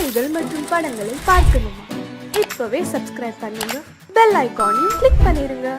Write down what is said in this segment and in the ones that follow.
பாடல்கள் மற்றும் படங்களை பார்க்கணுமா? இப்பவே சப்ஸ்கிரைப் பண்ணுங்க, பெல் ஐகானையும் கிளிக் பண்ணிருங்க.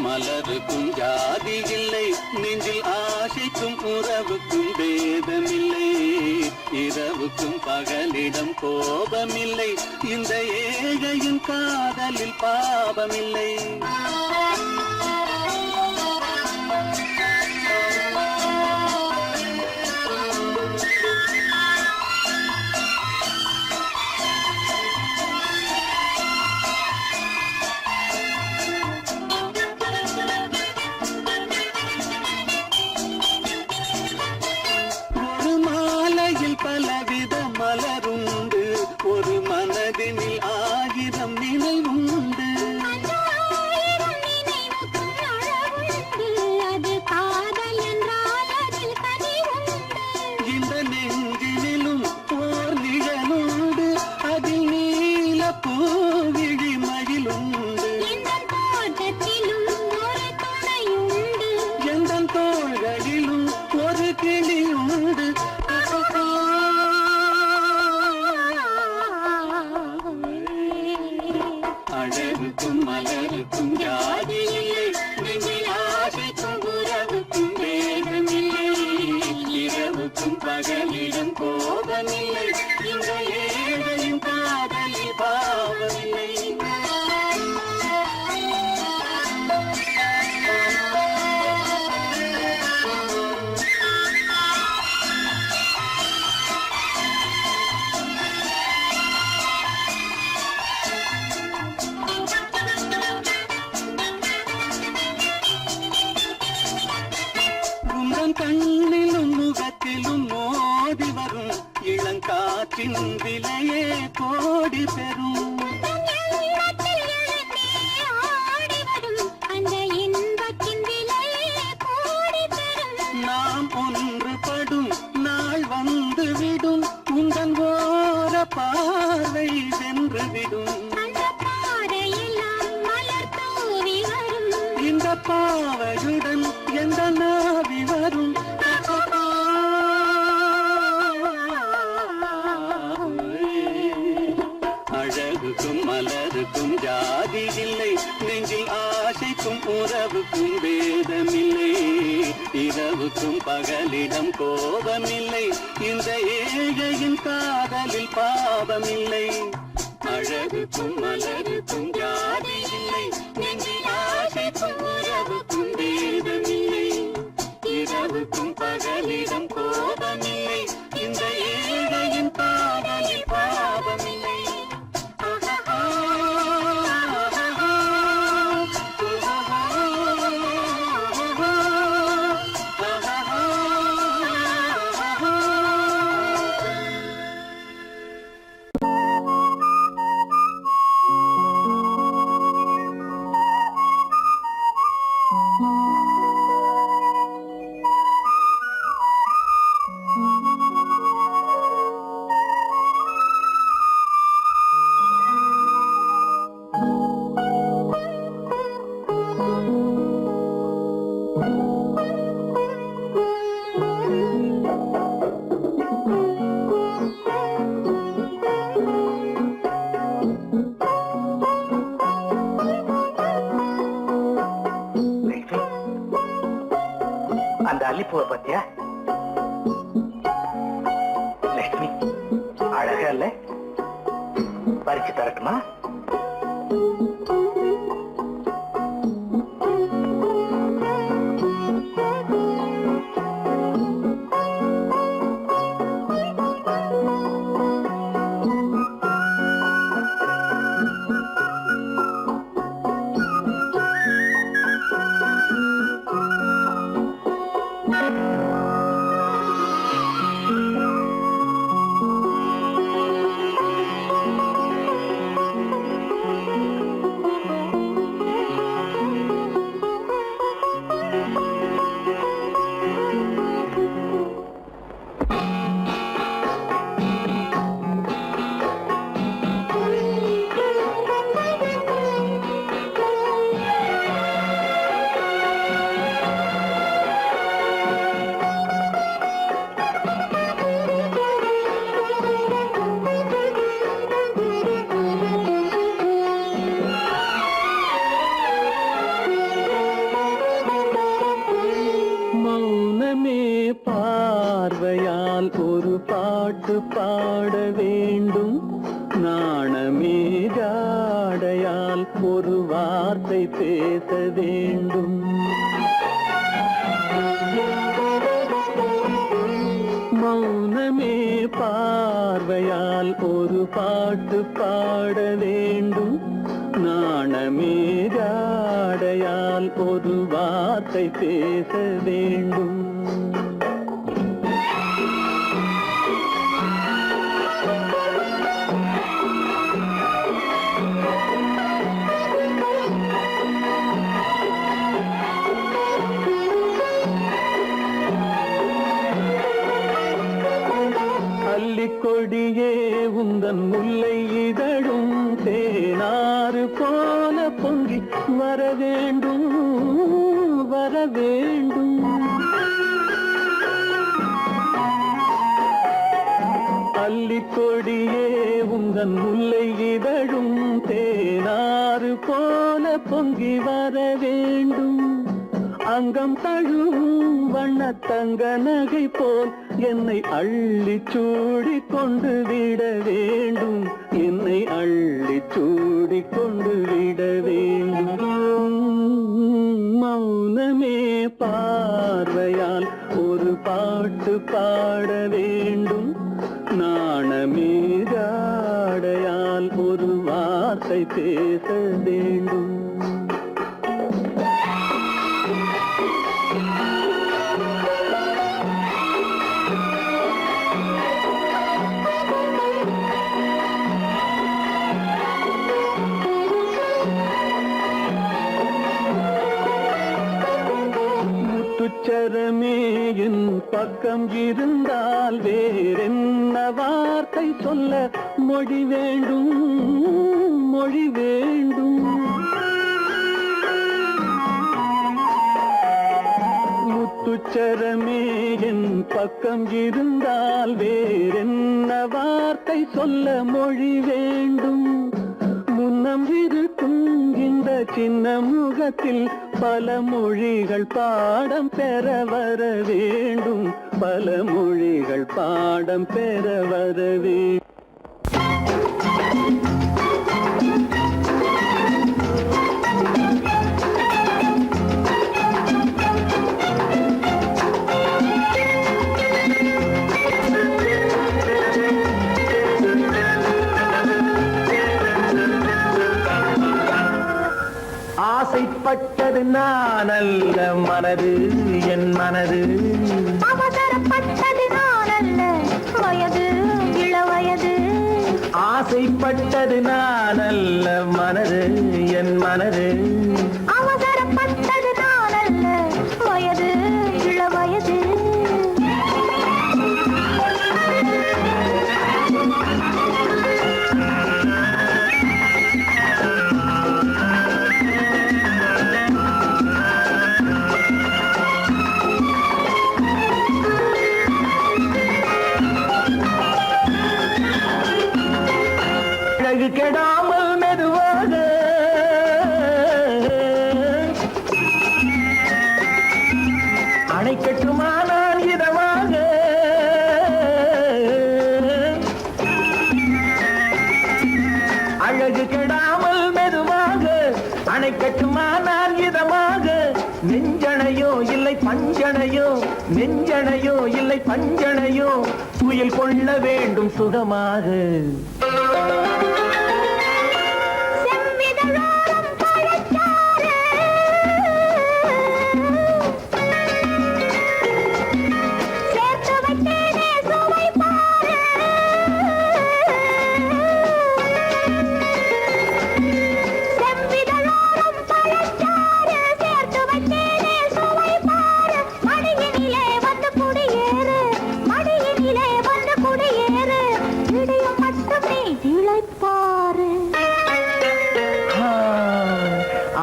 மலருக்கும் ஜாதி இல்லை, நெஞ்சில் ஆசைக்கும் உறவுக்கும் பேதமில்லை. இரவுக்கும் பகலிடம் கோபமில்லை, இந்த ஏழையின் காதலில் பாவமில்லை. பலவித மலருண்டு, ஒரு மனதினில் 1000 நினைவுண்டு. இந்த நெஞ்சினிலும் ஓர் நிழலுண்டு, அதில் நீல பூவிழி மகிழுண்டு. எந்த தோள்களிலும் ஒரு கிளியுண்டு. அழகுக்கும் மலருக்கும் ஜாதி இல்லை, நெஞ்சில் ஆசைக்கும் உறவுக்கும் வேதமில்லை. இரவுக்கும் பகலிடம் கோபமில்லை, இந்த ஏழையின் காதலில் பாவமில்லை. கண்ணிலும் முகத்திலும் மோதி வரும் இளங்காற்றின் விலையே கோடி பெறும். நாம் ஒன்றுபடும் நாள் வந்துவிடும், உங்கள் ஓர பார்வை சென்றுவிடும். இந்த பாவையுடன் எந்த நாவி வரும். அழகுக்கும் மலருக்கும் ஜாதி இல்லை, நெஞ்சில் ஆசைக்கும் உறவுக்கும் வேதமில்லை. இரவுக்கும் பகலிடம் கோபமில்லை, இந்த ஏழையின் காதலில் பாவமில்லை. அழகுக்கும் மலருக்கும் ஜாதி இல்லை, நெஞ்சில் ஆசைக்கும் உறவுக்கும் வேதமில்லை. இரவுக்கும் பகலிடம் கோபமில்லை, இந்த ஏழையின் காதலில் பாவமில்லை. அந்த அல்லிப்பூவை பத்தியா லட்சுமி? அழகா இல்ல? பறிச்சு தரட்டுமா? பாட வேண்டும். நாணமே ஜாடையால் ஒரு வார்த்தை பேச வேண்டும். மௌனமே பார்வையால் ஒரு பாட்டு பாட வேண்டும். நாணமே ஜாடையால் ஒரு வார்த்தை பேச வேண்டும். கொடியே உந்தன் முல்லை இதழும் தேனாறு போல பொங்கி வர வேண்டும் வர வேண்டும். அல்லிக்கொடியே உந்தன் முல்லை இதழும் தேனாறு போல பொங்கி வர வேண்டும். அங்கம் தழுவும் வண்ணத்தங்க நகை போல் என்னை அள்ளி சூடி கொண்டு விட வேண்டும். என்னை அள்ளி சூடி கொண்டு விட வேண்டும். மௌனமே பார்வையால் ஒரு பாட்டு பாட வேண்டும். நாணமே ஜாடையால் ஒரு வார்த்தை பேச வேண்டும். முத்துச்சரமே என் பக்கம் இருந்தால் வேறென்ன வார்த்தை சொல்ல மொழி வேண்டும் மொழி வேண்டும். முத்துச்சரமே என் பக்கம் இருந்தால் வேறென்ன வார்த்தை சொல்ல மொழி வேண்டும். முன்னம் இருக்கும் இந்த சின்ன முகத்தில் பல மொழிகள் பாடம் பெற வர வேண்டும். பல மொழிகள் பாடம் பெற வர வேண்டும். ஆசைப்பட்டது நான் அல்ல மனது என் மனது. அவசரப்பட்டது நான் அல்ல வயது இளவயது. ஆசைப்பட்டது நான் அல்ல மனது என் மனது. அவசரப்பட்டது நான் அல்ல வயது இளவயது. கெடாமல் மெதுவாக அணைக்கட்டுமா நான் இதமாக. அழகு கெடாமல் மெதுவாக அணைக்கட்டுமா நான் இதமாக. நெஞ்சணையோ இல்லை பஞ்சனையோ நெஞ்சணையோ இல்லை பஞ்சனையோ துயில் கொள்ள வேண்டும் சுகமாக.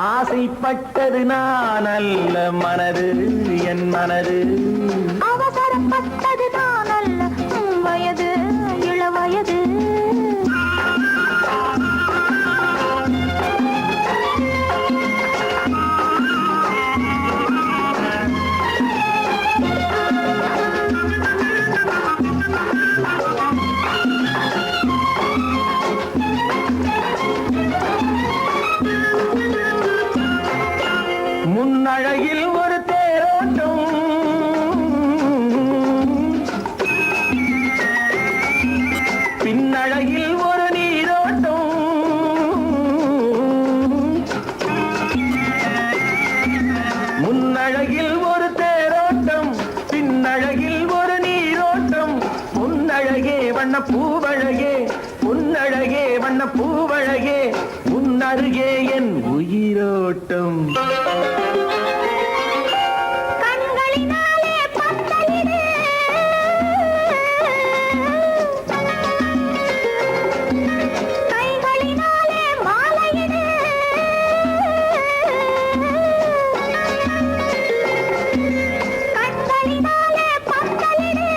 ஆசைப்பட்டது நான் அல்ல மனது என் மனது. அவசரப்பட்டது நான் அல்ல வயது இளவயது. பின்னழகில் ஒரு நீரோட்டம் முன்னழகில் ஒரு தேரோட்டம் பின்னழகில் ஒரு நீரோட்டம் முன்னழகே வண்ண பூவழகே முன்னழகே வண்ண பூவழகே முன்னருகே என் உயிரோட்டம் கண்களினாலே பத்தலிடு கைகளினாலே மாலையிடு கண்களினாலே பத்தலிடு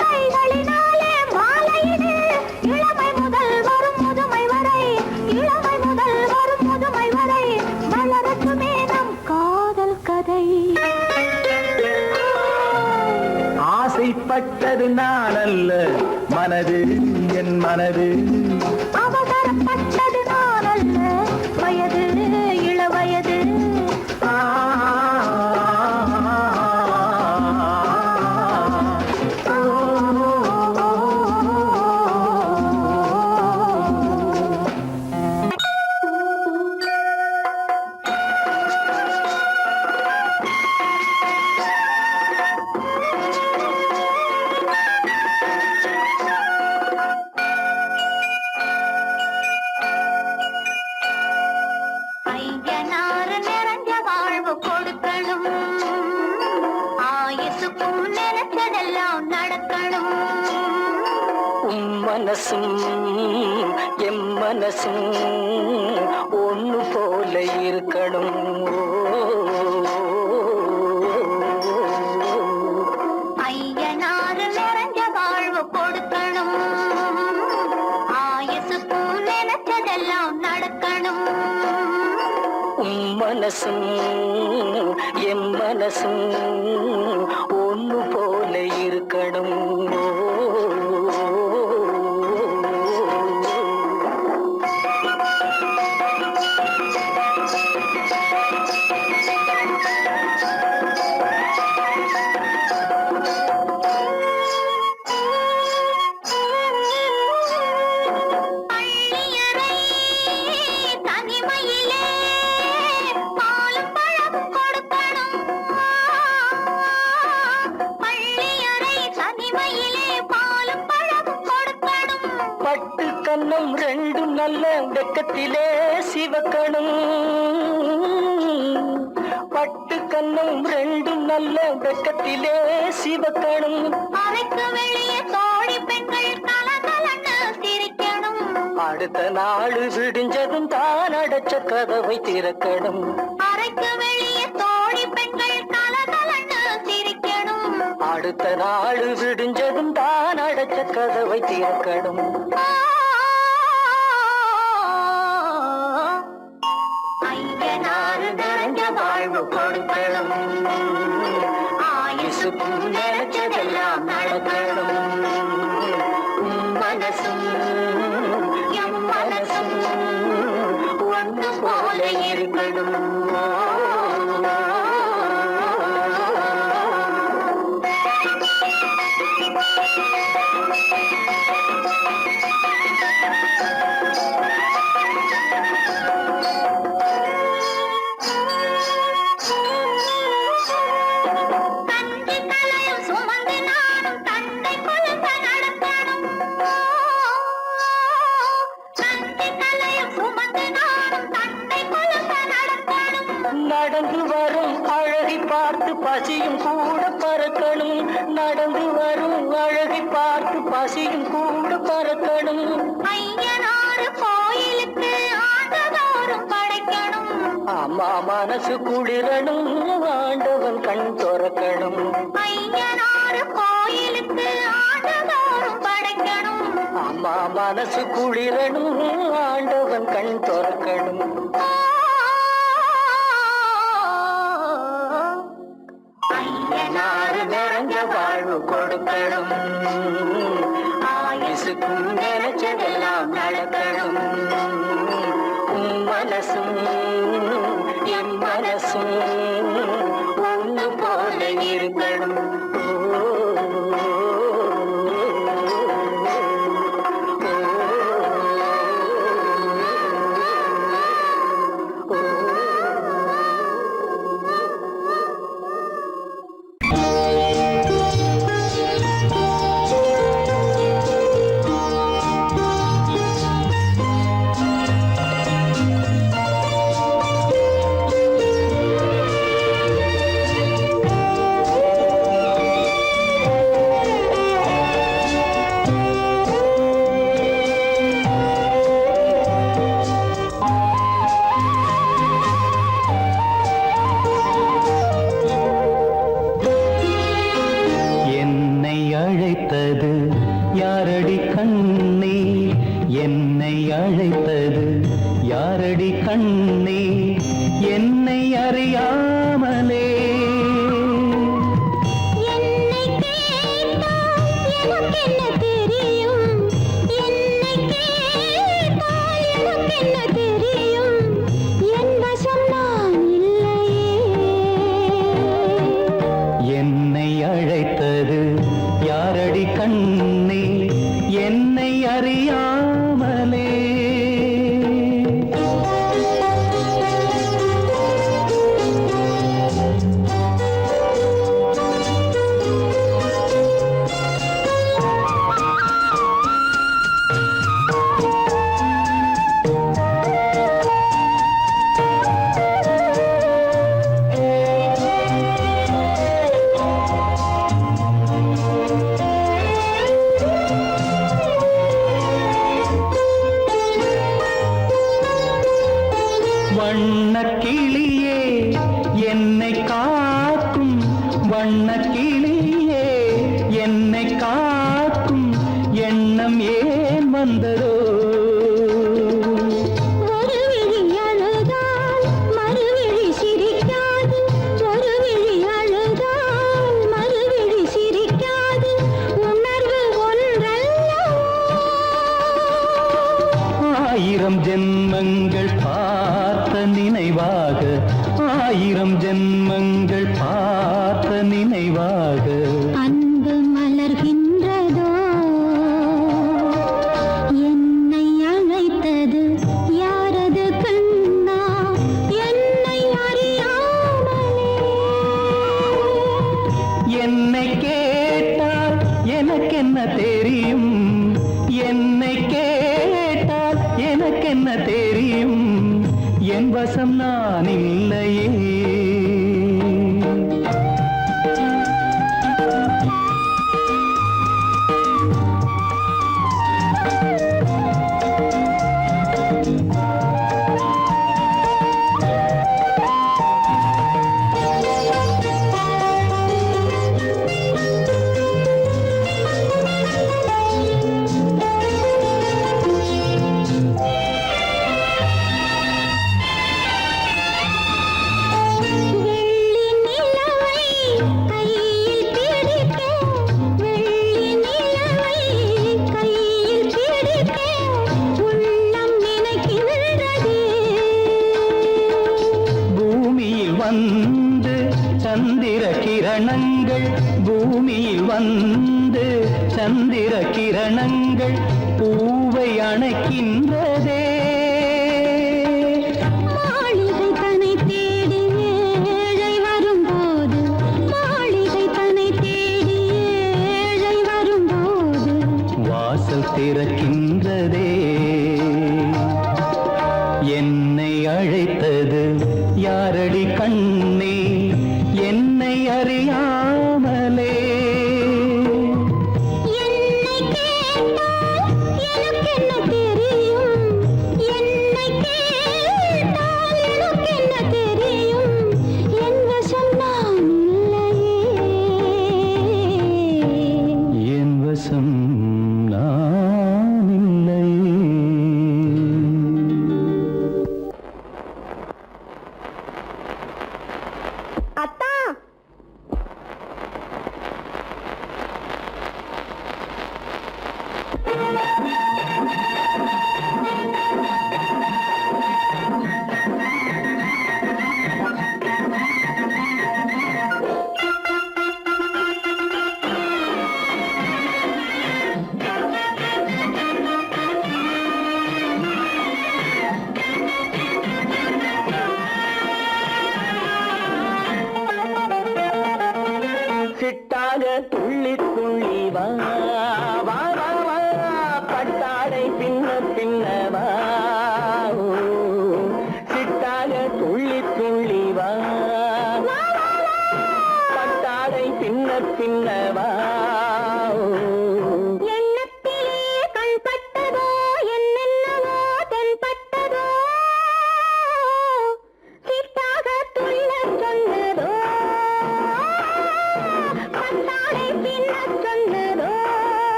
கைகளினாலே மாலையிடு இளமை முதல் வரும் முதுமை வரை இளமை முதல் வரும் முதுமை வரை வளரட்டுமே நம் காதல் கதை ஆசைப்பட்டது நான் அல்ல மனது என் மனது அவசரப்பட்டது நான் அல்ல வயது இளவயது ஆ, ஐயனாறு நிறைஞ்ச வாழ்வு கொடுக்கணும் ஆயுசுக்கும் நினைச்சதெல்லாம் நடக்கணும் மனசும் எம் மனசும் ஒண்ணு போல இருக்கணும் ஐயனாறு நிறைஞ்ச வாழ்வு கொடுக்கணும் ஆயுசுக்கும் நினைச்சதெல்லாம் நடக்கணும் மனசும் எம் மனசும் ஒண்ணு போல இருக்கணும் பள்ளியறை தனிமையிலே பாலும் பழமும் கொடுக்கணும் பள்ளியறை தனிமையிலே பாலும் பழமும் கொடுக்கணும் பட்டு கன்னம் ரெண்டும் நல்ல வெக்கத்திலே சிவக்கணும் பட்டு கன்னம் ரெண்டும் நல்ல வெக்கத்திலே சிவக்கணும் அறைக்கு வெளியே தோழி பெண்கள் கலகலன்னு சிரிக்கணும் அடுத்த நாள் விடிஞ்சதும் தான் அடைச்ச கதவை திறக்கணும் அறைக்கு வெளியே தோழி பெண்கள் கலகலன்னு சிரிக்கணும் அடுத்த நாள் விடிஞ்சதும் தான் அடைச்ச கதவை திறக்கணும் ஐயனாறு நிறைஞ்ச வாழ்வு கொடுக்கணும் ஆயுசுக்கும் நினைச்சதெல்லாம் நடக்கணும் மனசும் எம் மனசும் ஒன்று போல இருக்கணும் தந்தை தலையும் சுமந்து நானும் தந்தை குழந்த நடக்கணும் தந்தை தலையும் சுமந்து நானும் தந்தை குழந்த நடக்கணும் நடந்து வரும் அழகை பார்த்து பசியும் கூட பறக்கணும் நடந்து வரும் அழகை பார்த்து பசியும் கூட பறக்கணும் ஐயனாறு கோயிலுக்கு ஆண்டுதோறும் படைக்கணும் அம்மா மனசு குளிரணும் ஆண்டவன் கண் துறக்கணும் ஐயனாறு கோயிலுக்கு ஆண்டுதோறும் படைக்கணும் அம்மா மனசு குளிரணும் ஆண்டவன் கண் துறக்கணும் ஐயனாறு நிறைஞ்ச வாழ்வு கொடுக்கணும் ஆயுசுக்கும் நினைச்சதெல்லாம் நடக்கணும் மனசும் என் மனசும் ஒண்ணு போல இருக்கணும் என்னை அழைத்தது யாரடி கண்ணே என்னை அறியாமலே என்னை கேட்டால் எனக்கென்ன தெரியும் என்னை கேட்டால் எனக்கென்ன தெரியும் என் வசம் நான் இல்லையே என்னை அழைத்தது யாரடி கண்ணே என்னை அறியாமலே வண்ணக்கிளியே என்னை காக்கும் வண்ணக்கிளியே என்னை காக்கும் எண்ணம் ஏன் வந்ததோ ஒரு விழி அழுதால் மறுவிழி சிரிக்காது ஒரு விழி அழுதால் மறுவிழி சிரிக்காது உணர்வு ஒன்றல்லவோ ஆயிரம் ஜென்மங்கள் பார்த்த நினைவாக ஆயிரம் ஜென்மங்கள் பார்த்த நினைவாக அன்பு மலர்கின்றதோ என்னை அழைத்தது யாரது கண்ணா என்னை அறியாமலே என்னை கேட்டால் எனக்கென்ன தெரியும் என்னை கேட்டால் எனக்கென்ன தெரியும் என் வசம் நான் இல்லையே வெள்ளி நிலவை கையில் பிடிக்க வெள்ளி நிலவை கையில் பிடிக்க உள்ளம் நினைக்கின்றதே பூமியில் வந்து சந்திர கிரணங்கள் பூமியில் வந்து சந்திர கிரணங்கள் பூவை அணைக்கின்றதே மாளிகை தன்னை தேடி ஏழை வரும்போது மாளிகை தன்னை தேடி ஏழை வரும்போது வாசல் திறக்கின்றதே என்னை அழைத்தது யாரடி கண்ணே என்னை அறியாமலே என்னை கேட்டால் எனக்கென்ன தெரியும் என்னை கேட்டால் எனக்கென்ன தெரியும் என் வசம் நான் இல்லையே என் வசம் நான் இல்லை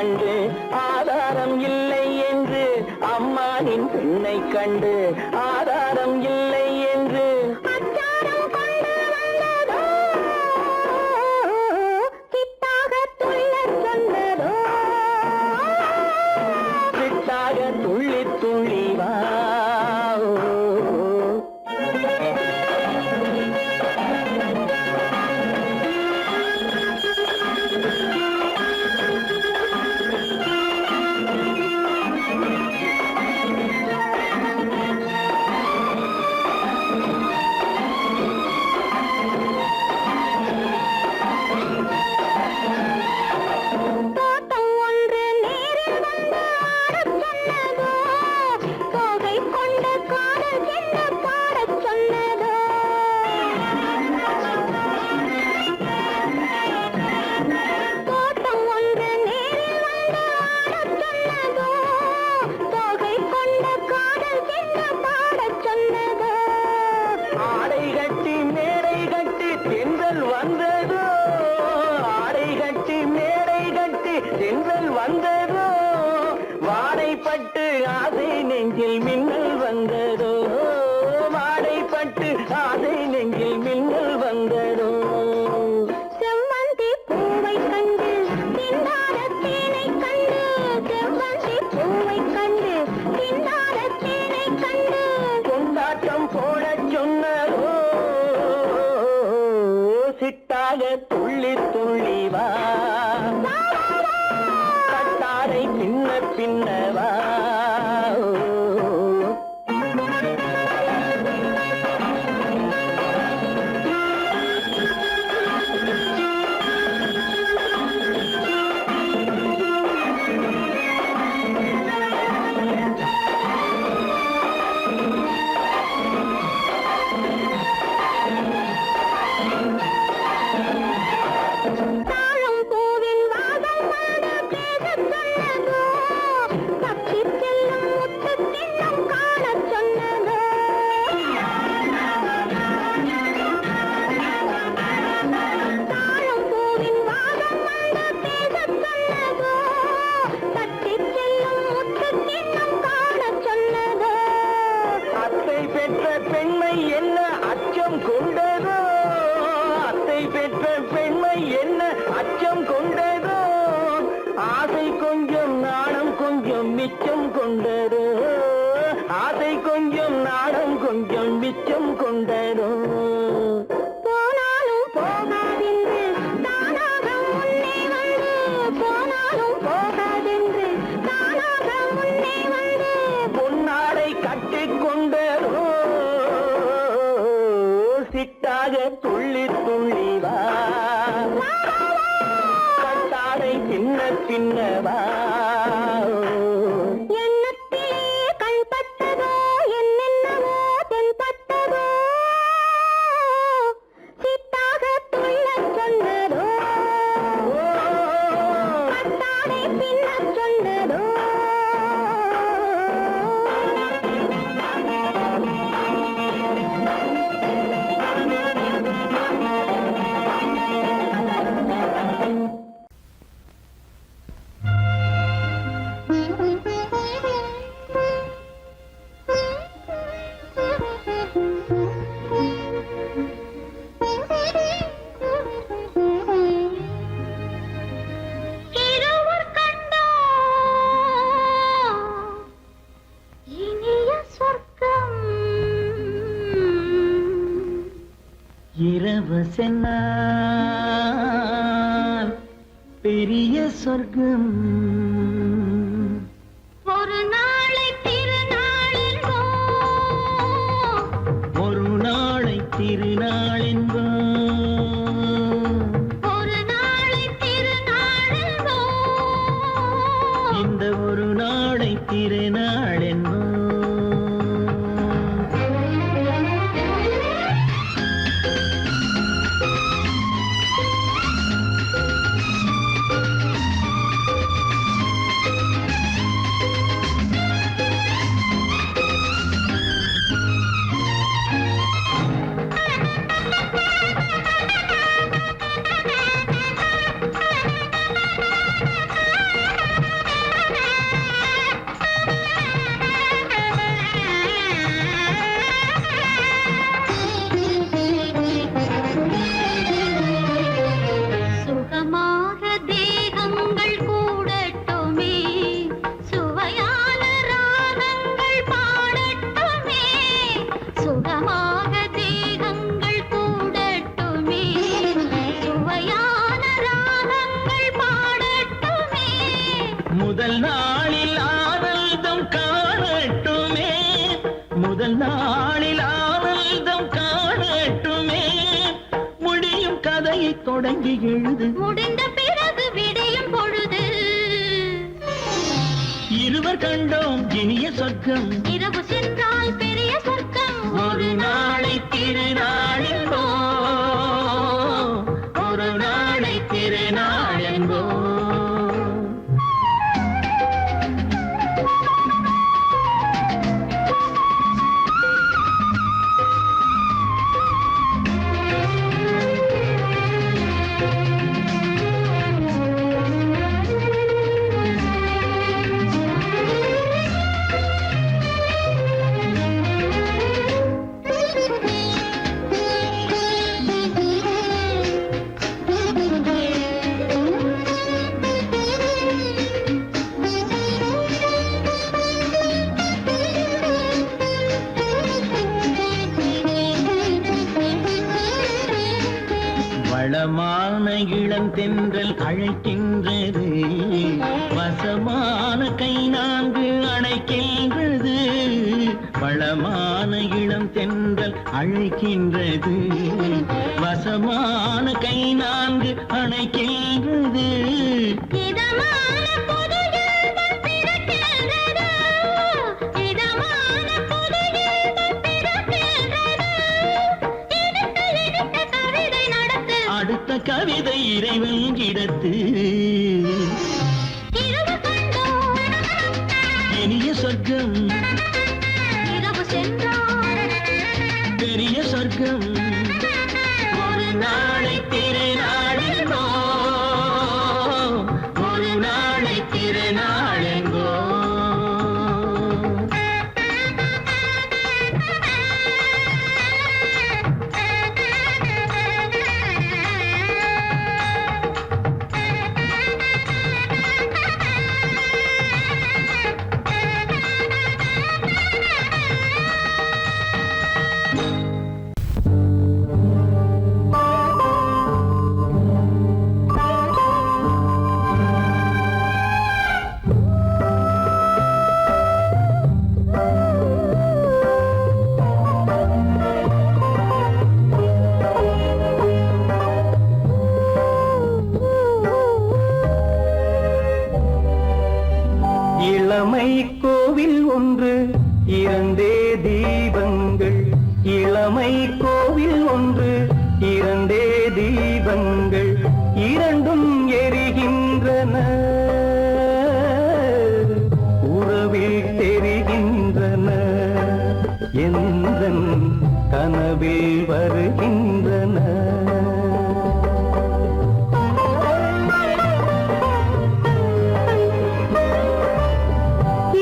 கண்டு ஆதாரம் இல்லை என்று அம்மானின் பெண்ணை கண்டு ஆதாரம் இல்லை என்று அச்சாரம் கொண்டு வந்ததோ கிட்டாக துள்ளச் சொன்னதோ சிட்டாக துள்ளி துள்ளி வா தோட்டம் ஒன்று நேரில் வந்து ஆடச் சொன்னதோ தோகை கொண்ட காதல் என்ன பாடச் சொன்னதோ தோட்டம் ஒன்று நேரில் வந்து ஆடச் சொன்னதோ தோகை கொண்ட காதல் என்ன பாடச் சொன்னதோ ஆடை கட்டி மேடை கட்டி தென்றல் வந்ததோ ஆடை கட்டி மேடை கட்டி தென்றல் வந்ததோ வாடைப்பட்டு ஆசை நெஞ்சில் மின்னல் வந்ததோ வாடைப்பட்டு ஆசை நெஞ்சில் மின்னல் வந்ததோ செவ்வந்தி பூவை கண்டு திண்டாட தேனை கண்டு செவ்வந்தி பூவை கண்டு திண்டாட தேனை கண்டு கொண்டாட்டம் போடச் சொன்னதோ சிட்டாக துள்ளி துள்ளி வா கட்டாரை பின்ன பின்னவா தாழம் பூவின் வாசம் வந்து பேசச் சொன்னதோ தப்பிச் செல்லும் முத்துக் கிண்ணம் காணச் சொன்னதோ தாழம் பூவின் வாசம் வந்து பேசச் சொன்னதோ தப்பிச் செல்லும் முத்துக் கிண்ணம் காணச் சொன்னதோ அத்தை பெற்ற பெண்மை என்ன அச்சம் கொண்டதோ அத்தை பெற்ற பெண்மை என்ன அச்சம் கொண்டதோ ஆசை கொஞ்சம் நாணம் கொஞ்சம் மிச்சம் கொண்டதோ ஆசை கொஞ்சம் நாணம் கொஞ்சம் மிச்சம் கொண்டதோ போனாலும் போகாதென்று தானாக முன்னே வந்து போனாலும் போகாதென்று தானாக முன்னே வந்து பொன்னாடை கட்டிக் கொண்டதோ சிட்டாக துள்ளி துள்ளி வா கட்டாடை பின்ன பின்னவா எண்ணத்திலே கண்பட்டதோ என்னென்னவோ தென்பட்டதோ சித்தாக துள்ளச் சொன்னதோ கட்டாடை பின்னச் சொன்னதோ இருவர் கண்டோ இனிய சொர்க்கம் இரவு சென்னால் பெரிய சொர்க்கம் ஒரு நாளை திருநாளென்றோ ஒரு நாளை திருநாள் என்போம் ஒரு நாளை திருநாளென்றோ இந்த ஒரு நாளை திருநாள் என்போம் தொடங்கி எழுது. முடிந்த பிறகு விடையும் பொழுது. இருவர் கண்டோம் இனிய சொர்க்கம். இரவு சென்றால் பெரிய சொர்க்கம். ஒரு நாளை திருநாளென்போ, ஒரு நாளை திருநாளென்போ. வளமான இளம் தென்றல் அழைக்கின்றது, வசமான கை நான்கு அணைக்கின்றது. வளமான இளம் தென்றல் அழைக்கின்றது, வசமான கை நான்கு அணைக்கின்றது. இதமான புது இன்பம் பிறக்கின்றது. இதமான புது இன்பம் பிறக்கின்றது. இனித்த கவிதை நடத்து. அடுத்த கவிதை இறைவன் இடத்து. இரவு கண்டோம் இனிய சொர்க்கம். இரவு சென்றால் பெரிய சொர்க்கம். ஒரு நாளை திருநாளென்போ, ஒரு நாளை திருநாளென்போ. இளமை கோவில் ஒன்று இரண்டே தீபங்கள், இளமை கோவில் ஒன்று இரண்டே தீபங்கள், இரண்டும் எரிகின்றன, உறவில் தெரிகின்றன, எந்தன் கனவில் வருகின்றன.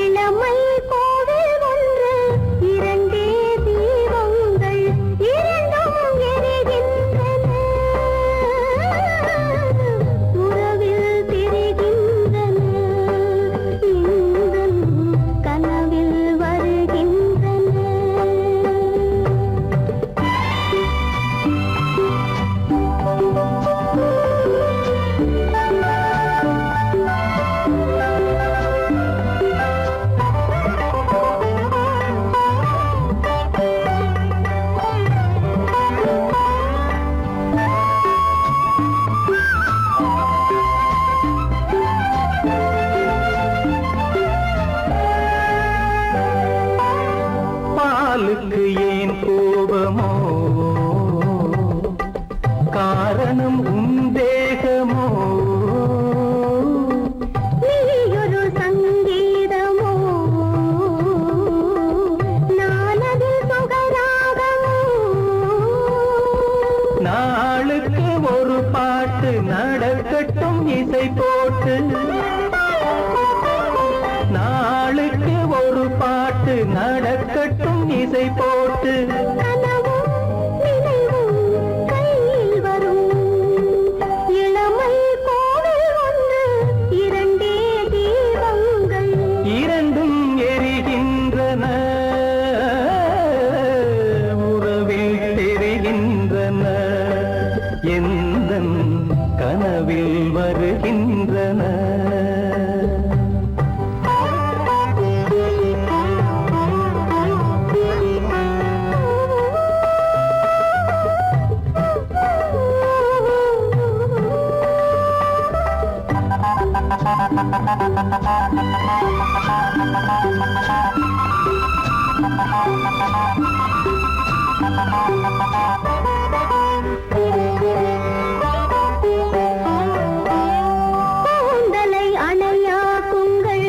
இளமை கோவில் ஒன்று இரண்டே தீபங்கள், இரண்டும் எரிகின்றன, உறவில் தெரிகின்றன, இன்பம் கனவில் வருகின்றன. பாலுக்கு ஏன் கோபமோ, காரணம் உன் தேகமோ, நீயொரு சங்கீதமோ, நானதில் சுகராகமோ, நாளுக்கு ஒரு பாட்டு நடக்கட்டும் இசை போட்டு, நாளுக்கு ஒரு பாட்டு நடக்கட்டும் இசை போட்டு, கனவும் நினைவும் கையில் வரும். இளமை கோவில் ஒன்று இரண்டே தீபங்கள், இரண்டும் எரிகின்றன, உறவில் தெரிகின்றன, எந்தன் கனவில் வருகின்றன. கூந்தலை அணையா குங்கள்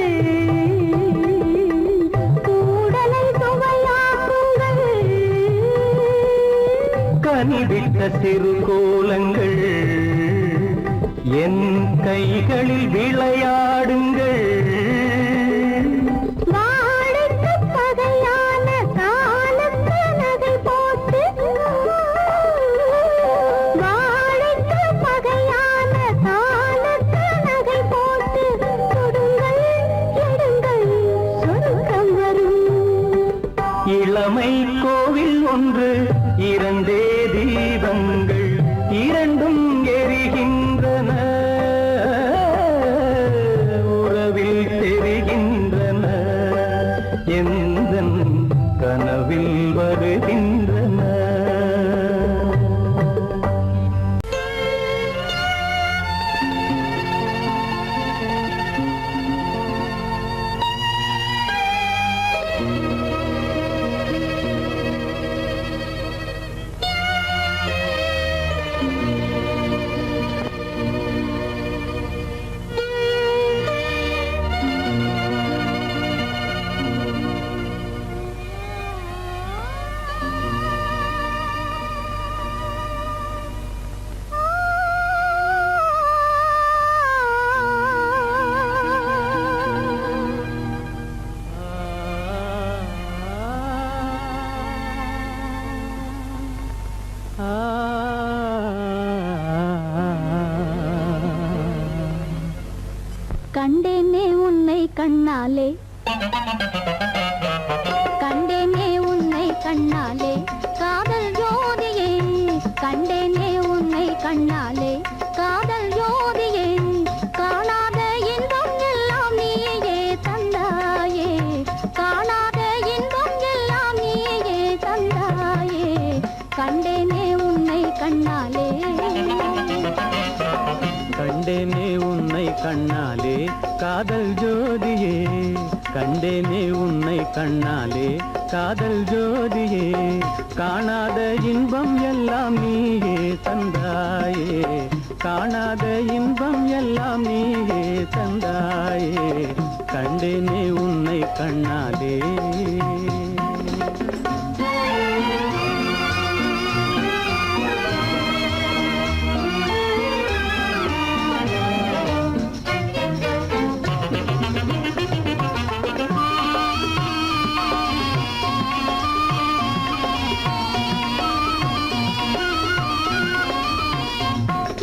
கூடலை சுவையா குங்கள் கனிவிட்ட சிறு கோலங்கள் என் கைகளில் விளையாடுங்கள். வாழைக்கு பகையான காலத்து நகை போட்டு வாழைக்கு பகையான காலத்து நகை போட்டு கொடுங்கள் எடுங்கள் சொர்க்கம் வரும். இளமை கோவில் ஒன்று இரண்டே தீபங்கள் இரண்டும் எரிகின்றன உறவில் தெரிகின்றன எந்தன் கனவில் வருகின்றன. கண்டேனே உன்னை கண்ணாலே கண்டேனே உன்னை கண்ணாலே காதல் ஜோதியே கண்டேனே உன்னை கண்ணாலே காதல் ஜோதியே காணாத இன்பம் எல்லாம் நீயே தந்தாயே காணாத இன்பம் எல்லாம் நீயே தந்தாயே கண்டேனே உன்னை கண்ணாலே கண்டேனே உன்னை கண்ணாலே காதல் ஜோதியே கண்டேனே உன்னை கண்ணாலே காதல் ஜோதியே காணாத இன்பம் எல்லாம் நீயே தந்தாயே காணாத இன்பம் எல்லாம் நீயே தந்தாயே கண்டேனே உன்னை கண்ணாலே.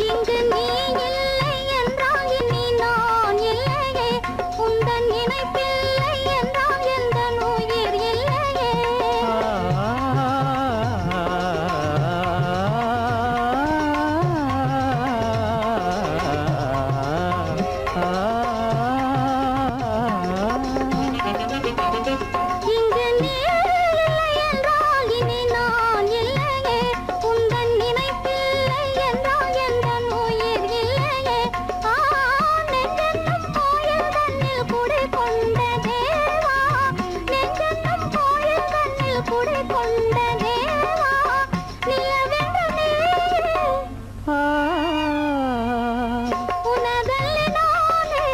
இங்கு நீ இல்லை என்றால் இனி நான் இல்லையே உந்தன் நினைப்பில்லை என்றால் எந்த உயிர் இல்லையே இங்கு நீ இல்லை என்றால் இனி நான் இல்லையே உந்தன் நினைப்பில்லை என்றால் எந்த உயிர் இல்லையே நெஞ்சென்னும் கோயில் கண்ணில் குடி கொண்ட தேவா நெஞ்சென்னும் கோயில் கண்ணில் குடி கொண்ட தேவா நிலவென்று நீ உனதல்லி நானே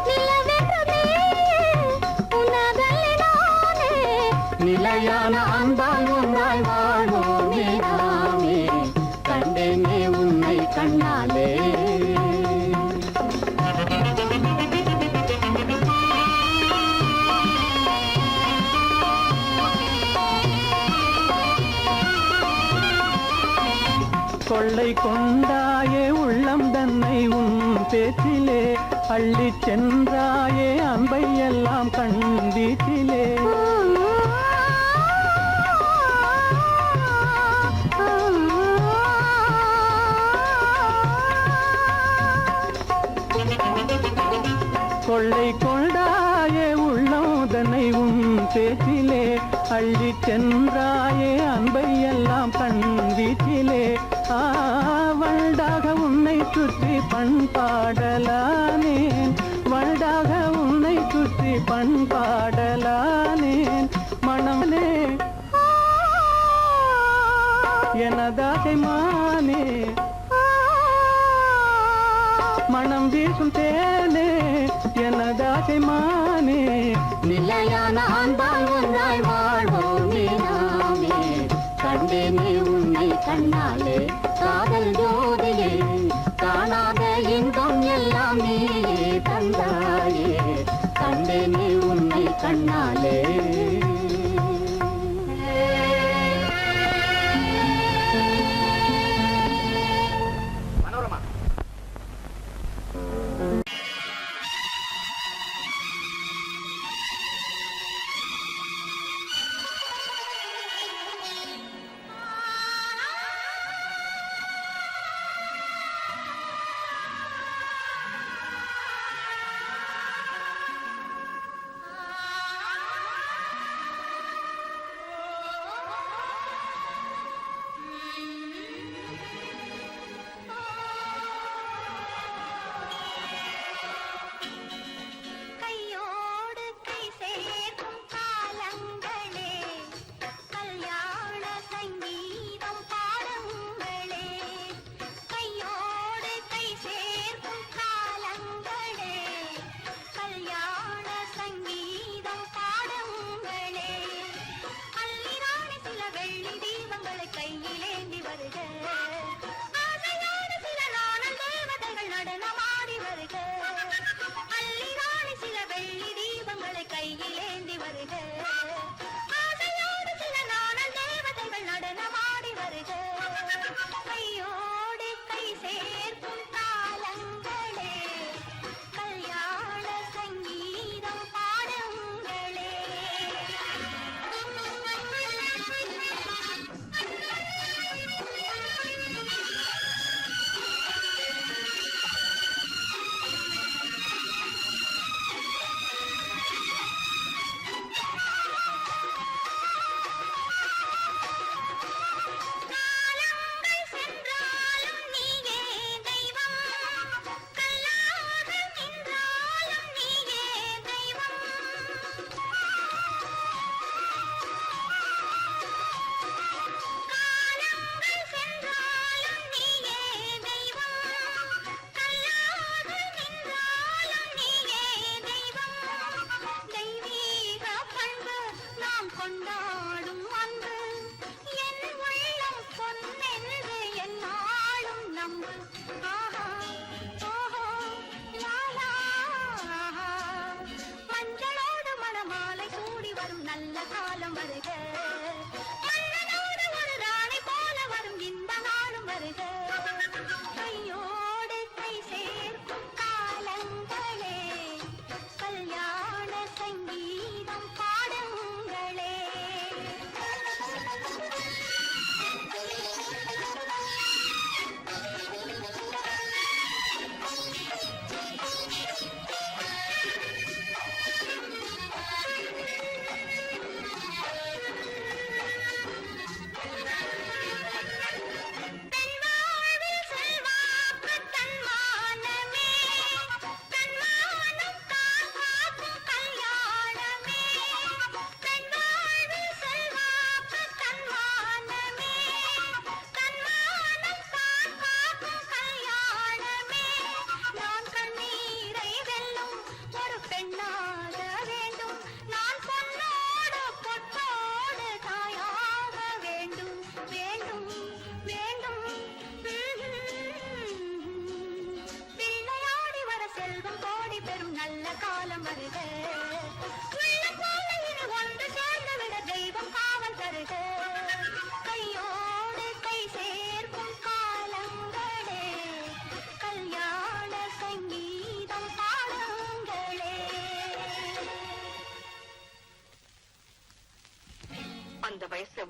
நிலவென்று நீ உனதல்லி நானே நிலையான அன்பால் ஒன்றாய் வாழ்வோமே நாமே கண்டேனே உன்னை கண்ணாலே. கொள்ளை கொண்டாயே உள்ளம் தன்னை உன் பேச்சிலே அள்ளிச் சென்றாயே அன்பை எல்லாம் கண் வீட்டிலே கொள்ளை கொண்டாயே உள்ளோதனை உன் பேச்சிலே அள்ளிச் சென்றாயே அன்பை எல்லாம் கண் வீட்டிலே வண்டாக உன்னை சுற்றி பண்பாடலானேன், வண்டாக உன்னை சுற்றி பண்பாடலானேன். மனமே எனதாசை மானே, மனம் வீசும் தேனே எனதாசை மானே. நிலையான அன்பால் ஒன்றாய் வாழ்வோமே நாமே. கண்டேனே உன்னை கண்ணாலே காதல் ஜோதியே, காணாத இன்பம் எல்லாம் நீயே தந்தாயே. கண்டேனே உன்னை கண்ணாலே. அந்த வயசு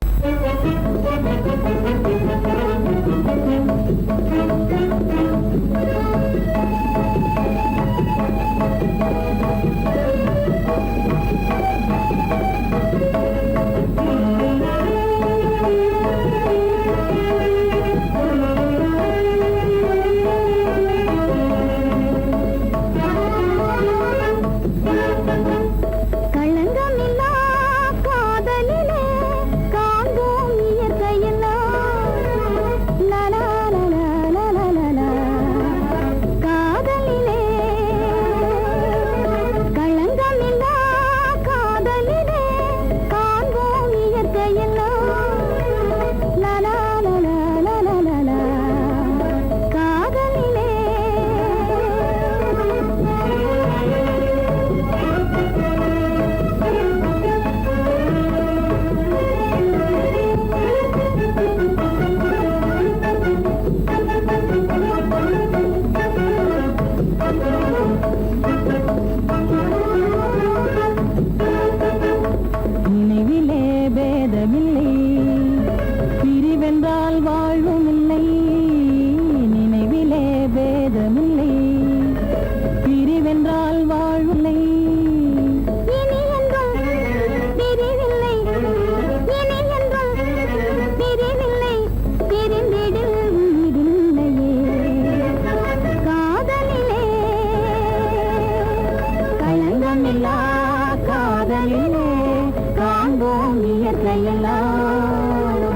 இயற்கையெல்லாம்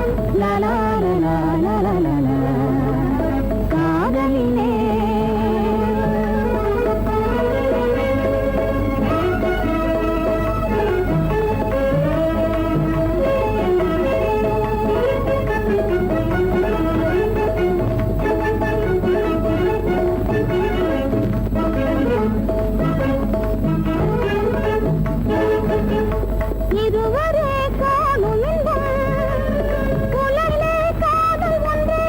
லலா லலா லலா லலா காதலிலே இதுவரை காணும் புலரிலே காதல் ஒன்றே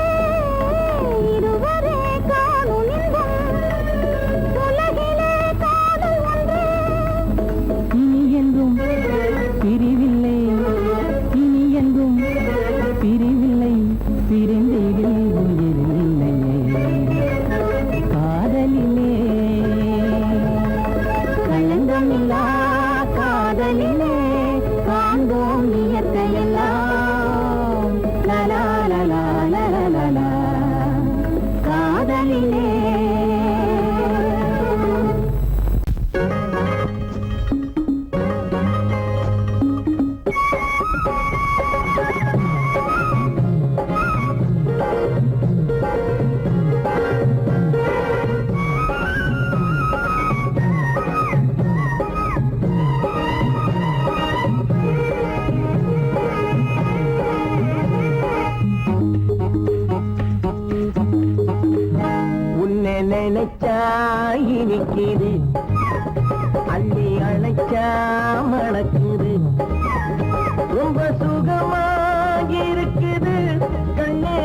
இதுவரை காணும் உலகிலே காதல் ஒன்றே இனி என்றும் பிரிவில்லை இனி என்றும் பிரிவில்லை பிரிந்திடில் உயிரில்லையே காதலிலே களங்கமில்லா காதலிலே காண்போம் இயற்கையெல்லாம் லலா லலா லலா லலா காதலிலே உன்னை நினைச்சா இனிக்குது அள்ளி அழைச்சா மணக்குது ரொம்ப சுகமாக இருக்குது கண்ணே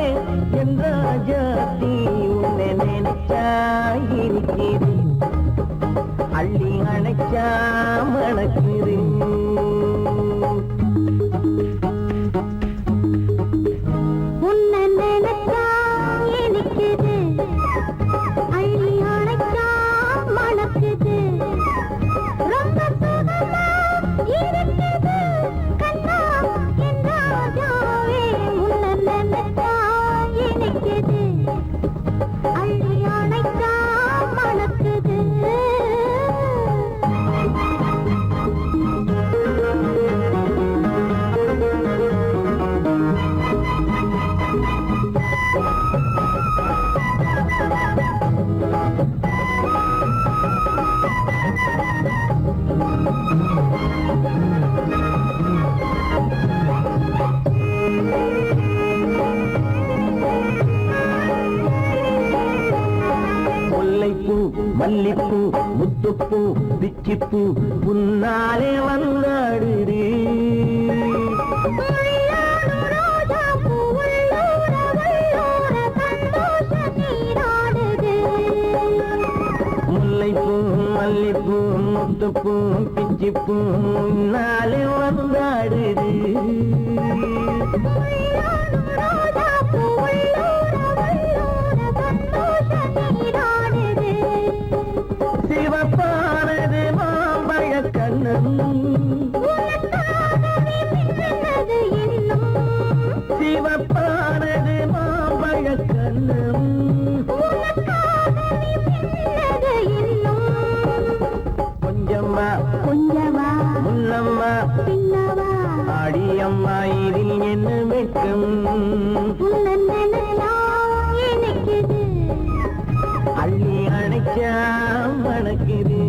என் ராஜாத்தி உன்னை நினைச்சா இனிக்குது அள்ளி அழைச்சா மணக்குது உன்னை நினைச்சா இனிக்குது அள்ளி அணைச்சா மணக்குது ரொம்ப சுகமா இருக்குது கண்ணா என் ராஜாவே உன்னை நினைச்சா இனிக்குது அள்ளி அணைச்சா மணக்குது முல்லைப்பூ மல்லிப்பூ முத்துப்பூ பிச்சிப்பூ புன்னாலே வந்தாடுது முல்லைப்பூ மல்லிப்பூ முத்துப்பூ பிச்சிப்பூ புன்னாலே வந்தாடுது சிவப்பானது மாம்பழ கண்ணம் சிவப்பானது மாம்பழ கண்ணம் கொஞ்சம்மா கொஞ்சமா முன்னம்மா பின்னவா அடியம்மா இதில் என்ன வெட்கம் உன்னை நினைச்சா இனிக்குது அள்ளி அணைச்சா மணக்குது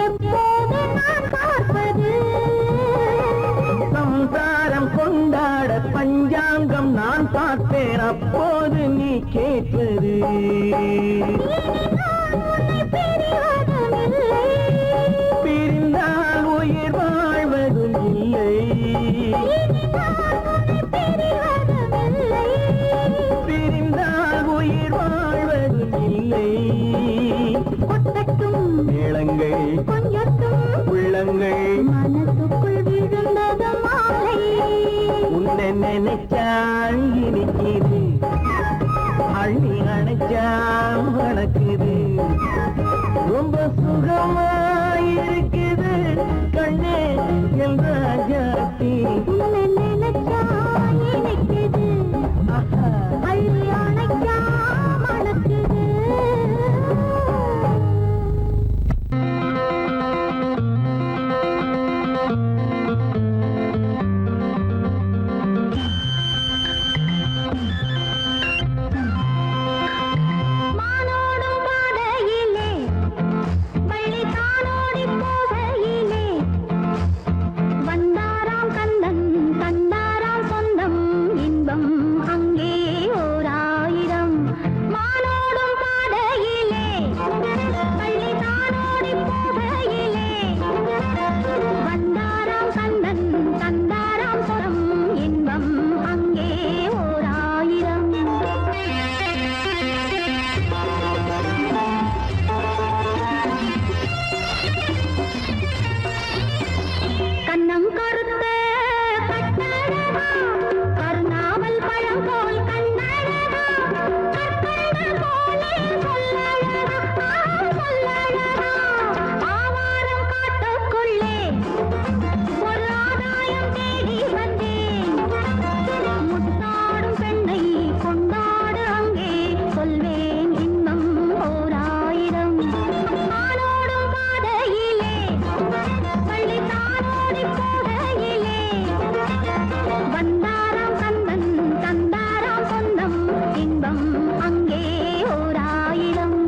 எப்போது நான் பார்ப்பது சம்சாரம் கொண்டாட பஞ்சாங்கம் நான் பார்ப்பேன் அப்போது நீ கேட்பது பிரிந்தால் உயிர் வாழ்வதும் இல்லை பிரிந்தால் உயிர் வாழ்வதும் இல்லை கொட்டட்டும் மேளங்கள் கொஞ்சட்டும் உள்ள உள்ளங்கள் மனசுக்குள் விழுந்தது மாலை உன்னை நினைச்சால் இனிக்குது அள்ளி அணைச்சா வணக்குது ரொம்ப சுகமாயிருக்குது கண்ணே என் ராஜாத்தி உன்னை நினைச்சா இனிக்குது அள்ளி அணைச்சா மணக்குது மானோடும் பாதையிலே வள்ளி தானோடி போகையிலே வந்தாராம் கந்தன் தந்தாராம் சொந்தம் இன்பம் அங்கே ஓர் ஆயிரம் மானோடும் பாதையிலே வள்ளி தானோடி போகையிலே வந்தாராம் கந்தன் தந்தாராம் சொந்தம் இன்பம் அங்கே ஓர் ஆயிரம் கண்ணம் கருத்த கட்டழகா கருணாவல் பழம் போல் கண்ணழகா கற்கண்ட போலே சொல்லழகா சொல்லழகா ஆவாரம் காட்டுக்குள்ளே ஒரு ஆதாயம் தேடி வந்தேன் முத்தாடும் பெண்ணை கொண்டாடு அங்கே சொல்வேன் இன்பம் ஓர் ஆயிரம் ஆனோடும் பாதையிலே பள்ளி தானோடி போகையிலே வந்தாராம் கந்தன் தந்தாராம் சொந்தம் இன்பம் அங்கே ஓர் ஆயிரம்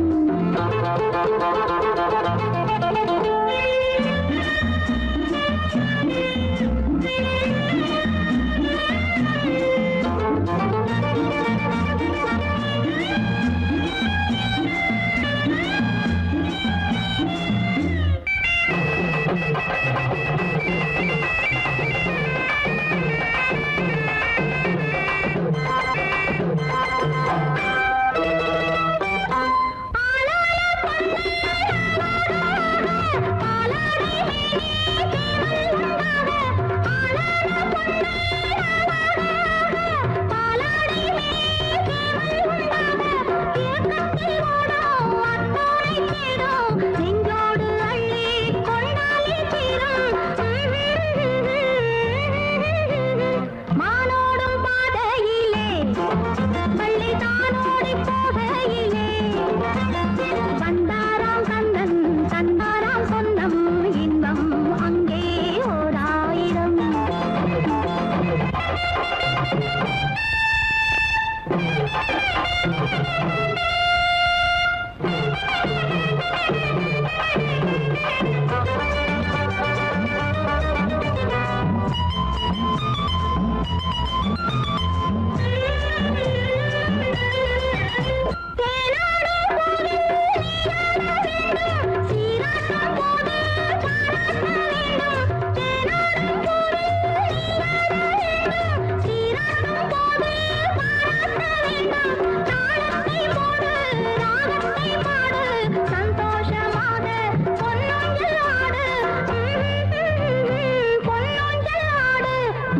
நெஞ்சோடு அள்ளி கொண்டாலே தீரும் மானோடும் பாதையிலே பள்ளி தானோடி போகையிலே வந்தாராம் கந்தன் தந்தாராம் சொந்தம் இன்பம் அங்கே ஓர் ஆயிரம்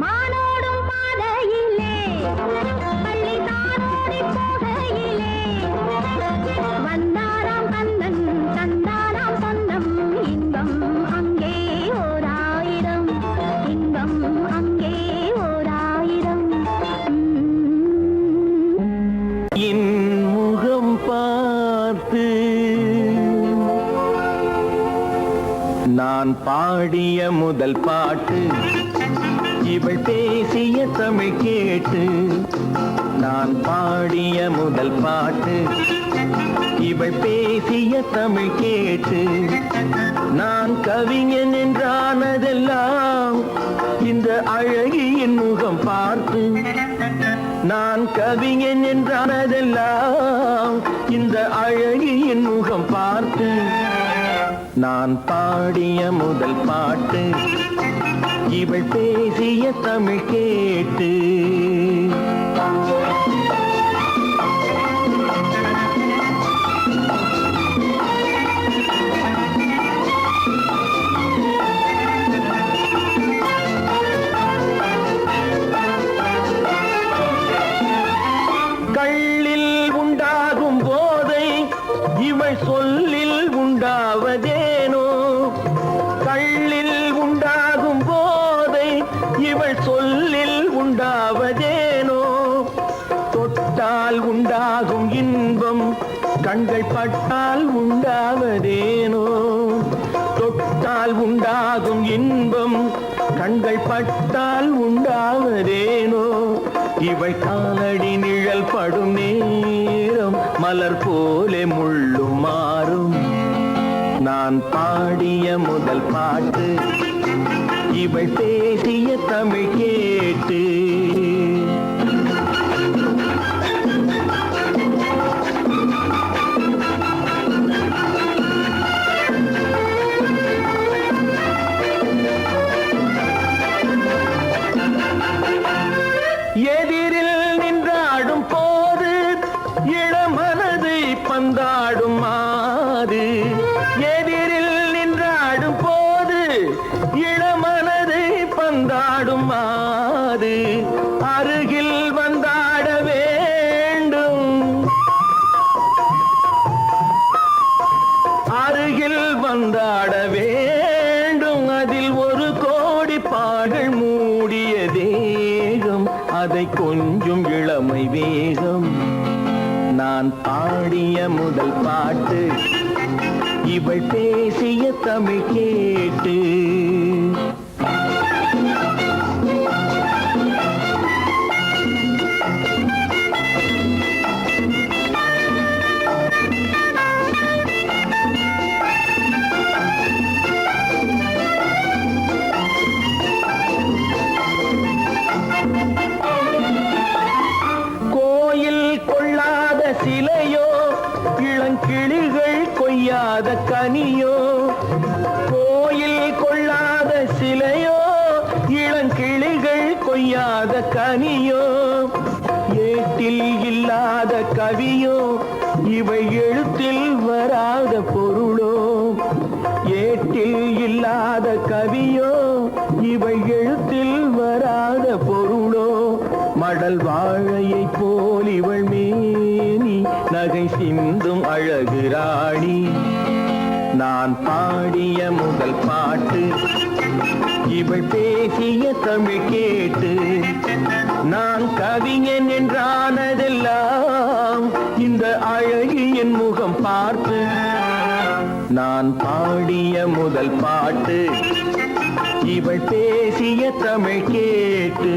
மானோடும் பாதையிலே பள்ளி தானோடி போகையிலே வந்தாராம் கந்தன் தந்தாராம் சொந்தம் இன்பம் அங்கே ஓர் ஆயிரம் இன்பம் அங்கே ஓர் ஆயிரம் என் முகம் பார்த்து நான் பாடிய முதல் பாட்டு இவள் பேசிய தமிழ் கேட்டு நான் பாடிய முதல் பாட்டு இவள் பேசிய தமிழ் கேட்டு நான் கவிஞன் என்றானதெல்லாம் இந்த அழகியின் முகம் பார்த்து நான் கவிஞன் என்றானதெல்லாம் இந்த அழகியின் முகம் பார்த்து நான் பாடிய முதல் பாட்டு இவள் பேசிய தமிழ் கேட்டு உண்டாவதேனோ கள்ளில் உண்டாகும் போதை இவள் சொல்லில் உண்டாவதேனோ தொட்டால் உண்டாகும் இன்பம் கண்கள் பட்டால் உண்டாவதேனோ தொட்டால் உண்டாகும் இன்பம் கண்கள் பட்டால் உண்டாவதேனோ இவள் காலடி நிழல் படும் நேரம் மலர் போலே முள்ளும் மாறும் நான் பாடிய முதல் பாட்டு இவள் பேசிய தமிழ் கேட்டு எதிரில் நின்றாடும் போது இளமனதை பந்தாடும் மாது எதிரில் நின்றாடும் போது இளமனதை பந்தாடும் மாது அருகில் வந்தாட வேண்டும் அருகில் வந்தாட வேண்டும் அதில் ஒரு கோடி பாடல் மூடிய தேகம் அதை கொஞ்சம் இளமை வேகம் நான் பாடிய முதல் பாட்டு இவள் பேசிய தமிழ் கேட்டு சிலையோ இளங்கிளிகள் கொய்யாத கனியோ கோயில் கொள்ளாத சிலையோ இளங்கிளிகள் கொய்யாத கனியோ ஏட்டில் இல்லாத கவியோ இவை எழுத்தில் வராத பொருளோ ஏட்டில் இல்லாத கவியோ இவை எழுத்தில் வராத பொருளோ மடல் வாழையை போல் இவள் மேனி நகை சிந்தும் அழகு ராணி நான் பாடிய முதல் பாட்டு இவள் பேசிய தமிழ் கேட்டு நான் கவிஞன் என்றானதெல்லாம் இந்த அழகியின் முகம் பார்த்து நான் பாடிய முதல் பாட்டு இவள் பேசிய தமிழ் கேட்டு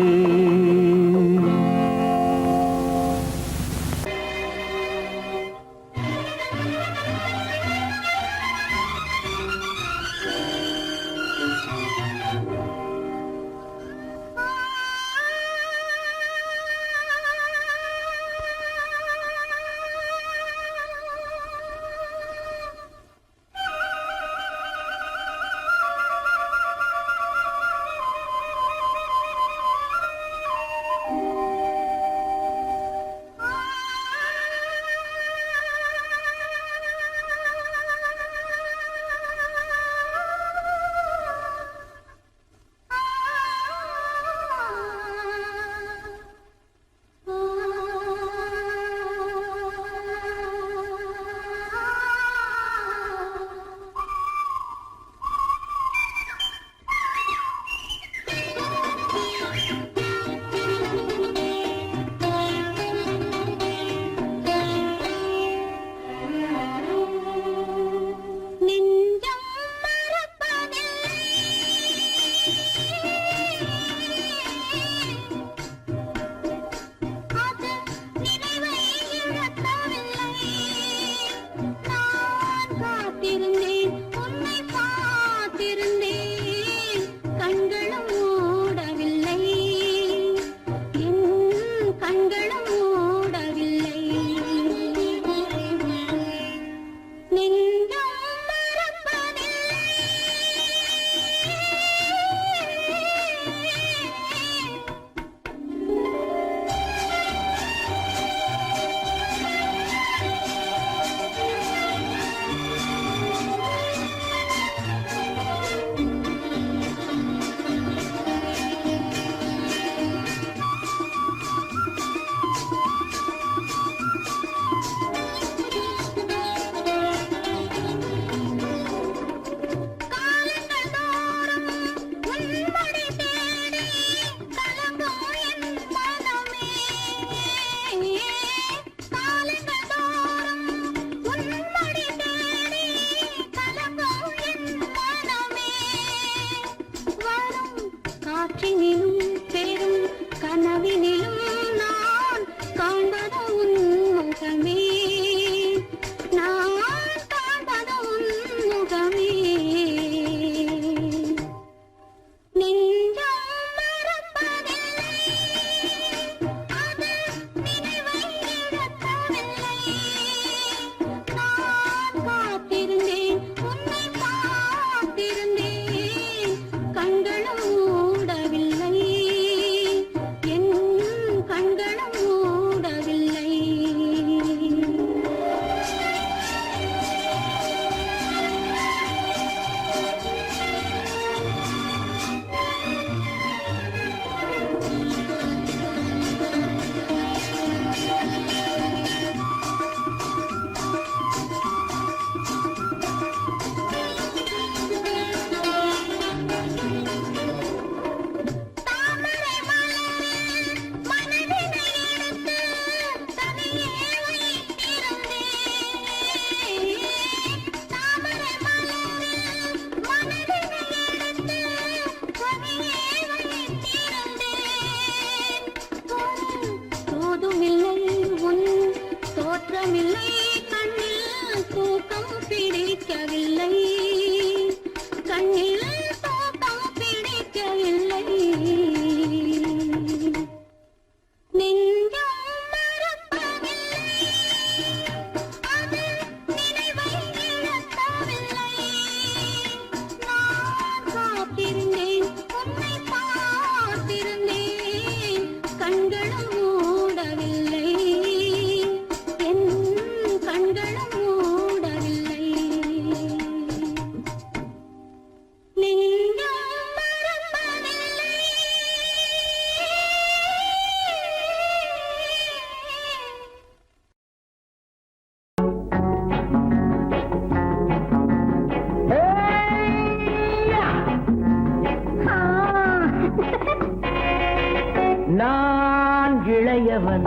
இளையவன்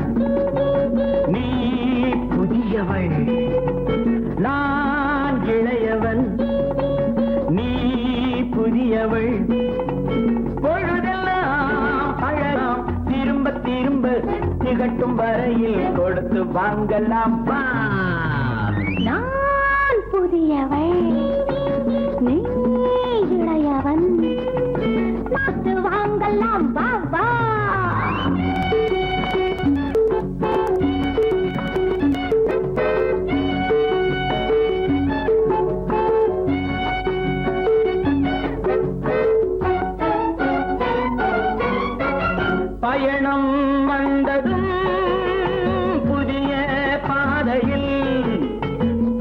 நீ புதியவள் நான் இளையவன் நீ புதியவள் பொழுதெல்லாம் பழகம் திரும்ப திரும்ப திகட்டும் வரையில் கொடுத்து வாங்கலாம் வா நான் புதியவள் நீ இளையவன் பார்த்து வாங்கலாம் வா வா பயணம் வந்ததும் புதிய பாதையில்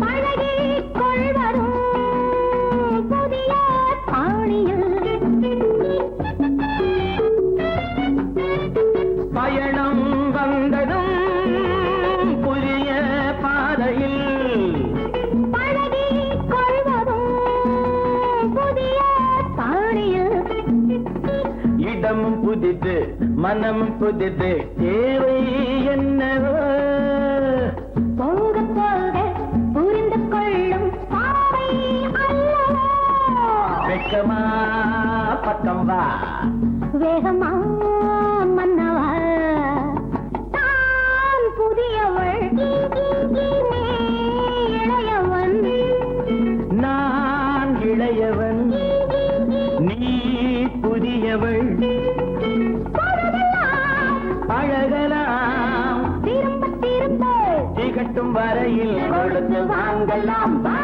பழகிக் கொள்வதும் புதிய பாணியில் பயணம் வந்ததும் புதிய பாதையில் பழகிக் கொள்வதும் புதிய பாணியில் இடமும் புதிது மனமும் புதிது தேவை என்னவோ போக போக புரிந்து கொள்ளும் பாவை அல்லவோ வெக்கமா பக்கம் வா வேகமா மன்னவா தான் புதியவள் நீ இளையவன் நான் இளையவன் நீ புதியவள் பழகலாம் திரும்ப திரும்ப திகட்டும் வரையில் கொடுத்து வாங்கலாம் வா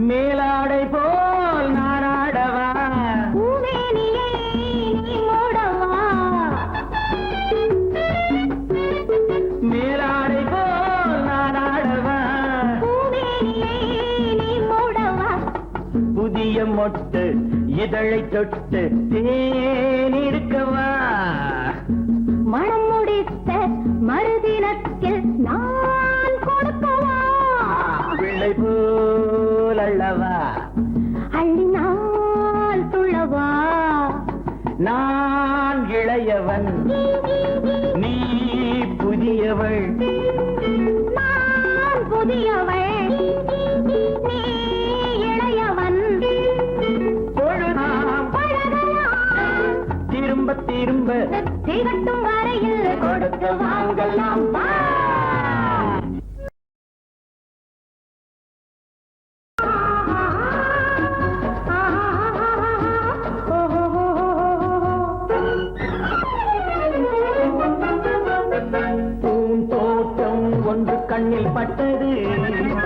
மேலாடை போல் நாராடவா பூமேனியை நீ மூடவா மேலாடை போல் நாராடவா பூமேனியை நீ மூடவா புதிய மொட்டு இதழை தொட்டு தேனிருக்கவா மனம் முடித்த மறுதினத்தில் நான் கொடுக்கவா பிள்ளை போல் அல்லவா அள்ளினால் துள்ளவா நான் இளையவன் நீ புதியவள் நான் புதியவள் நீ இளையவன் பொழுதாம் பழகலாம் திரும்ப திரும்ப திகட்டும் வரையில் கொடுத்து வாங்கலாம் வா பூந்தோட்டம் ஒன்று கண்ணில் பட்டது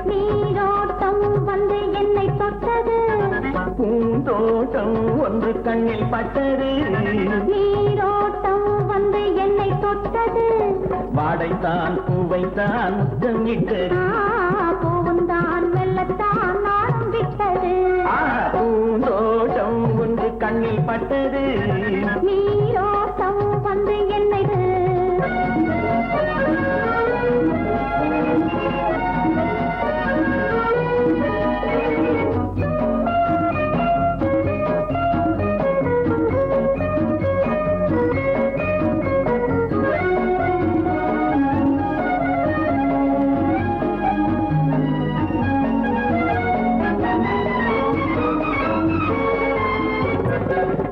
நீரோட்டம் வந்து என்னை தொட்டது பூந்தோட்டம் ஒன்று கண்ணில் பட்டது நீரோட்டம் வந்து என்னை தொட்டது வாடைத்தான் பூவைத்தான் முத்தமிட்டது பூவுந்தான் வெள்ளத்தான் நானும் விட்டது பூந்தோட்டம் ஒன்று கண்ணில் பட்டது நீரோட்டம் வந்து என்னை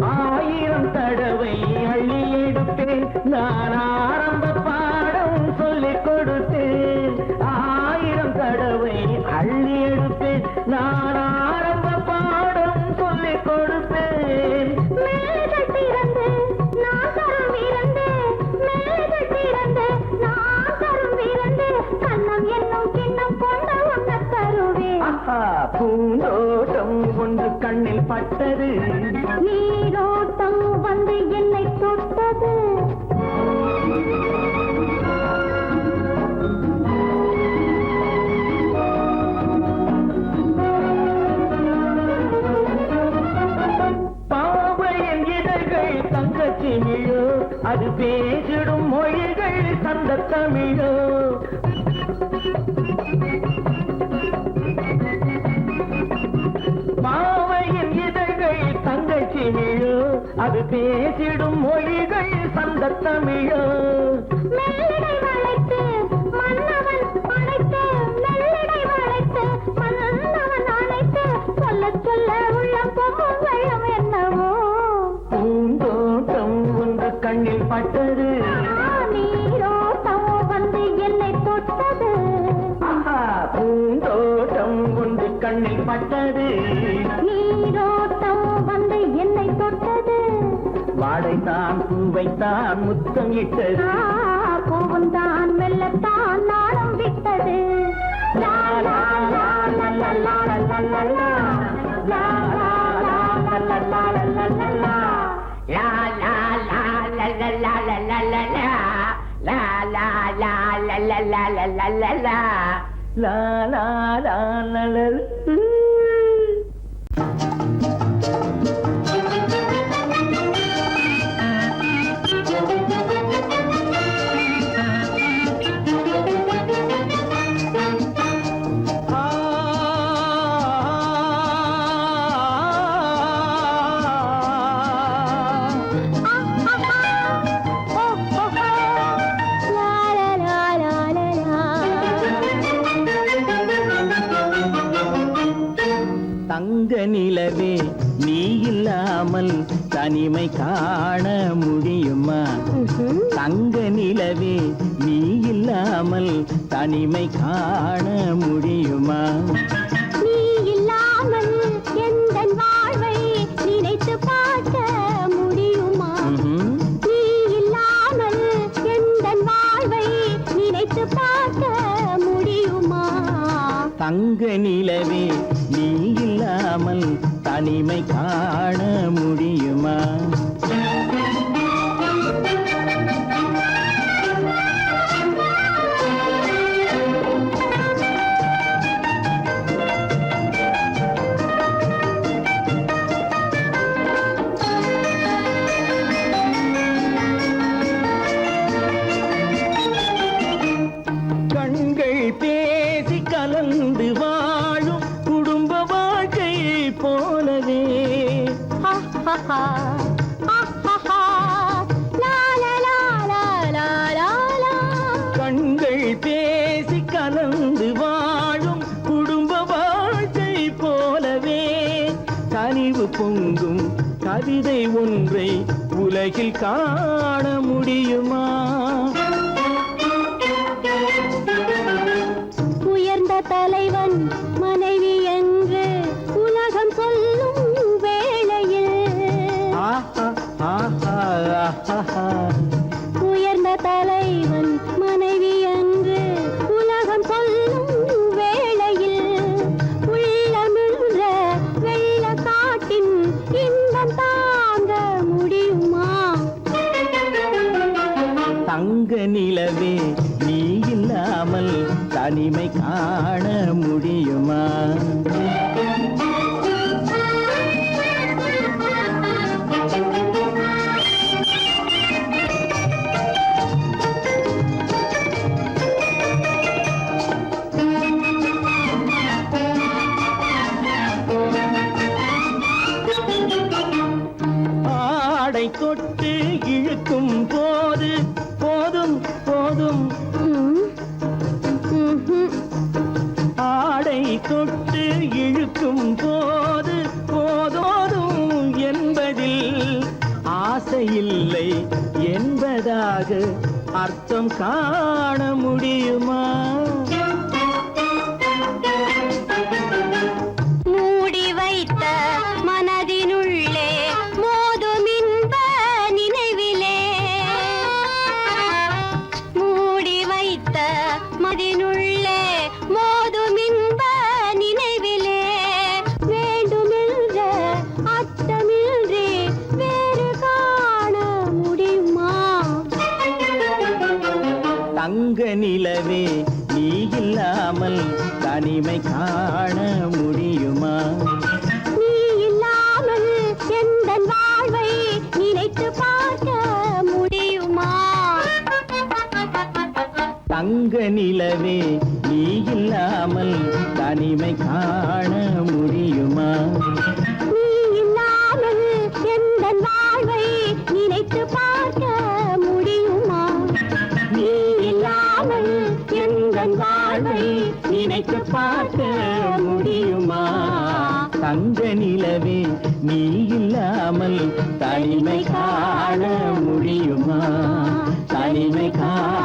ஆயிரம் தடவை அள்ளி எடுப்பேன் நான் ஆரம்ப பாடம் சொல்லிக் கொடுத்தேன் ஆயிரம் தடவை அள்ளி எடுப்பேன் நான் ஆரம்ப பாடம் சொல்லிக் கொடுப்பேன் மேல்கள் திறந்து நான் தரும் விருந்து மேல்கள் திறந்து நான் தரும் விருந்து கண்ணம் என்னும் கிண்ணம் கொண்டு உண்ண தருவேன் பூந்தோட்டம் ஒன்று கண்ணில் பட்டது நீரோட்டம் வந்து என்னை தொட்டது தங்கச்சி மிழோ அது பேசிடும் மொழிகள் சந்த தமிழோ மாவையின் இதழ்கள் தங்கச்சி மிழோ அது பேசிடும் மொழிகள் சந்த தமிழோ மெல்லடை வளைத்து மன்னவன் அழைத்து மெல்லடை வளைத்து மன்னவன் அழைத்து சொல்ல சொல்ல உள்ளம் பொங்கும் வெள்ளம் என்னவோ பூந்தோட்டம் ஒன்று கண்ணில் பட்டது நீரோட்டம் வந்து என்னை தொட்டது பூந்தோட்டம் ஒன்று கண்ணில் பட்டது நீரோட்டம் வந்து என்னை தொட்டது வாடைத்தான் பூவைத்தான் முத்தம் இட்டது பூவும் தான் மெல்லத்தான் நாளம் விட்டது லா லா லா லா லா லா லா லா லா லா லா லா லா லா லா லா லா La la la la la la la la la la la la la la la la la la la la லா லா லா லா லா தங்க நிலவே நீ இல்லாமல் தனிமை காண முடியுமா தங்க நிலவே நீ இல்லாமல் தனிமை காண முடியுமா நீ இல்லாமல் எந்தன் வாழ்வை நினைத்து பார்க்க முடியுமா நீ இல்லாமல் எந்தன் வாழ்வை நினைத்து பார்க்க முடியுமா தங்க நிலவே நீ இல்லாமல் தனிமை காண முடியுமா கண்கள் பேசி கலந்து வாழும் குடும்ப வாழ்க்கை போலவே கண்கள் பேசி கலந்து வாழும் குடும்ப வாழ்க்கை போலவே கனிவு பொங்கும் கவிதை ஒன்றை உலகில் காண முடியுமா உயர்ந்த தலைவன் மனைவி என்று உலகம் சொல்லும் வேளையில் உயர்ந்த தலைவன் மனைவி என்று உலகம் சொல்லும் வேளையில் உள்ளமிழ்ற வெள்ள காட்டின் இன்பம் தாங்க முடியுமா தங்க நிலவே நீ இல்லாமல் தனிமை காண முடியுமா ஆடை தொட்டு இழுக்கும் போது போதும் போதும் ஆடை தொட்டு இழுக்கும் போது போதோதும் என்பதில் ஆசையில்லை என்பதாக அர்த்தம் காண முடியுமா மூடி வைத்த மனதினுள்ளே மோதும் இன்ப நினைவிலே மூடி வைத்த மனதினுள்ளே மோதும் இன்ப நினைவிலே வேண்டுமென்ற அச்சமின்றி வேறு காண முடியுமா தங்க நிலவே நீ இல்லாமல் தனிமை காண முடியுமா நீ இல்லாமல் எந்தன் வாழ்வை நினைத்து தங்க நிலவே நீ இல்லாமல் தனிமை காண முடியுமா? நீ இல்லாமல் எந்தன் வாழ்வை நினைத்து பார்க்க முடியுமா? நீ இல்லாமல் எந்தன் வாழ்வை நினைத்து பார்க்க முடியுமா? தங்க நிலவே நீ இல்லாமல் தனிமை காண முடியுமா? தனிமை காண